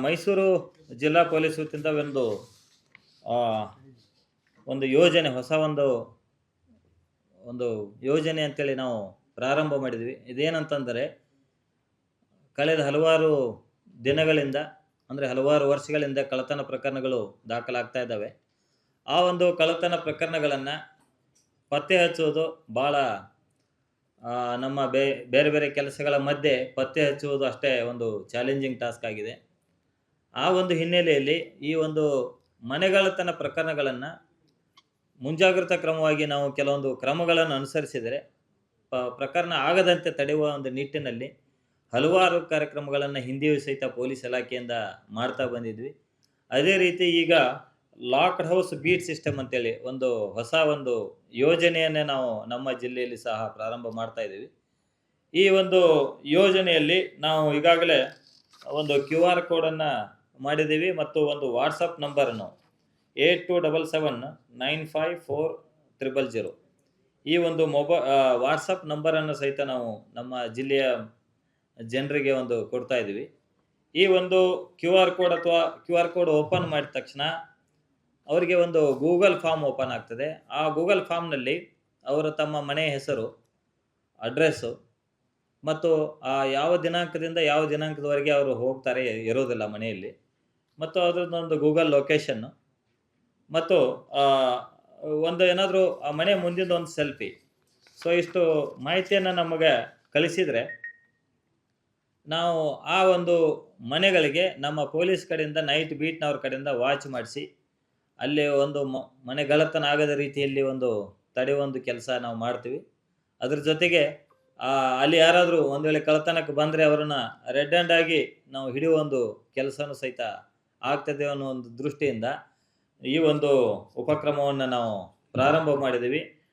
ಮೈಸೂರು ಜಿಲ್ಲಾ ಪೊಲೀಸ್ ವತಿಯಿಂದ ಆ, ಒಂದು ಯೋಜನೆ, ಹೊಸ ಒಂದು ಒಂದು ಯೋಜನೆ ಅಂತೇಳಿ ನಾವು ಪ್ರಾರಂಭ ಮಾಡಿದ್ವಿ. ಇದೇನಂತಂದರೆ, ಕಳೆದ ಹಲವಾರು ದಿನಗಳಿಂದ, ಅಂದರೆ ಹಲವಾರು ವರ್ಷಗಳಿಂದ ಕಳ್ಳತನ ಪ್ರಕರಣಗಳು ದಾಖಲಾಗ್ತಾ ಇದ್ದಾವೆ. ಆ ಒಂದು ಕಳ್ಳತನ ಪ್ರಕರಣಗಳನ್ನು ಪತ್ತೆ ಹಚ್ಚುವುದು ಭಾಳ ನಮ್ಮ ಬೇರೆ ಬೇರೆ ಕೆಲಸಗಳ ಮಧ್ಯೆ ಪತ್ತೆ ಹಚ್ಚುವುದು ಅಷ್ಟೇ ಒಂದು ಚಾಲೆಂಜಿಂಗ್ ಟಾಸ್ಕ್ ಆಗಿದೆ. ಆ ಒಂದು ಹಿನ್ನೆಲೆಯಲ್ಲಿ ಈ ಒಂದು ಮನೆಗಳ್ಳತನ ಪ್ರಕರಣಗಳನ್ನು ಮುಂಜಾಗ್ರತಾ ಕ್ರಮವಾಗಿ ನಾವು ಕೆಲವೊಂದು ಕ್ರಮಗಳನ್ನು ಅನುಸರಿಸಿದರೆ ಪ್ರಕರಣ ಆಗದಂತೆ ತಡೆಯುವ ಒಂದು ನಿಟ್ಟಿನಲ್ಲಿ ಹಲವಾರು ಕಾರ್ಯಕ್ರಮಗಳನ್ನು ಹಿಂದೆಯೂ ಸಹಿತ ಪೊಲೀಸ್ ಇಲಾಖೆಯಿಂದ ಮಾಡ್ತಾ ಬಂದಿದ್ವಿ. ಅದೇ ರೀತಿ ಈಗ ಲಾಕ್ಡ್ ಹೌಸ್ ಬೀಟ್ ಸಿಸ್ಟಮ್ ಅಂತೇಳಿ ಒಂದು ಹೊಸ ಒಂದು ಯೋಜನೆಯನ್ನೇ ನಾವು ನಮ್ಮ ಜಿಲ್ಲೆಯಲ್ಲಿ ಸಹ ಪ್ರಾರಂಭ ಮಾಡ್ತಾ ಇದ್ದೀವಿ. ಈ ಒಂದು ಯೋಜನೆಯಲ್ಲಿ ನಾವು ಈಗಾಗಲೇ ಒಂದು QR ಕೋಡನ್ನು ಮಾಡಿದ್ದೀವಿ ಮತ್ತು ಒಂದು ವಾಟ್ಸಪ್ ನಂಬರನ್ನು 8277954000 ಈ ಒಂದು ವಾಟ್ಸಪ್ ನಂಬರನ್ನು ಸಹಿತ ನಾವು ನಮ್ಮ ಜಿಲ್ಲೆಯ ಜನರಿಗೆ ಒಂದು ಕೊಡ್ತಾ ಇದ್ದೀವಿ. ಈ ಒಂದು QR ಕೋಡ್ ಓಪನ್ ಮಾಡಿದ ತಕ್ಷಣ ಅವರಿಗೆ ಒಂದು ಗೂಗಲ್ ಫಾರ್ಮ್ ಓಪನ್ ಆಗ್ತದೆ. ಆ ಗೂಗಲ್ ಫಾರ್ಮ್ನಲ್ಲಿ ಅವರು ತಮ್ಮ ಮನೆಯ ಹೆಸರು, ಅಡ್ರೆಸ್ಸು ಮತ್ತು ಯಾವ ದಿನಾಂಕದಿಂದ ಯಾವ ದಿನಾಂಕದವರೆಗೆ ಅವರು ಹೋಗ್ತಾರೆ ಇರೋದಿಲ್ಲ ಮನೆಯಲ್ಲಿ, ಮತ್ತು ಅದರದ್ದೊಂದು ಗೂಗಲ್ ಲೊಕೇಶನ್ನು ಮತ್ತು ಒಂದು ಏನಾದರೂ ಆ ಮನೆ ಮುಂದಿನ ಒಂದು ಸೆಲ್ಫಿ. ಸೊ ಇಷ್ಟು ಮಾಹಿತಿಯನ್ನು ನಮಗೆ ಕಳಿಸಿದರೆ ನಾವು ಆ ಒಂದು ಮನೆಗಳಿಗೆ ನಮ್ಮ ಪೊಲೀಸ್ ಕಡೆಯಿಂದ ನೈಟ್ ಬೀಟ್ನವ್ರ ಕಡೆಯಿಂದ ವಾಚ್ ಮಾಡಿಸಿ ಅಲ್ಲಿ ಒಂದು ಮನೆಗಳ್ಳತನ ಆಗದ ರೀತಿಯಲ್ಲಿ ಒಂದು ತಡೆಯುವ ಕೆಲಸ ನಾವು ಮಾಡ್ತೀವಿ. ಅದ್ರ ಜೊತೆಗೆ ಅಲ್ಲಿ ಯಾರಾದರೂ ಒಂದು ವೇಳೆ ಕಳ್ಳತನಕ್ಕೆ ಬಂದರೆ ಅವರನ್ನು ರೆಡ್ ಹ್ಯಾಂಡ್ ಆಗಿ ನಾವು ಹಿಡಿಯುವ ಒಂದು ಕೆಲಸನೂ ಸಹಿತ ಆಗ್ತದೆ ಅನ್ನೋ ಒಂದು ದೃಷ್ಟಿಯಿಂದ ಈ ಒಂದು ಉಪಕ್ರಮವನ್ನು ನಾವು ಪ್ರಾರಂಭ ಮಾಡಿದ್ದೀವಿ.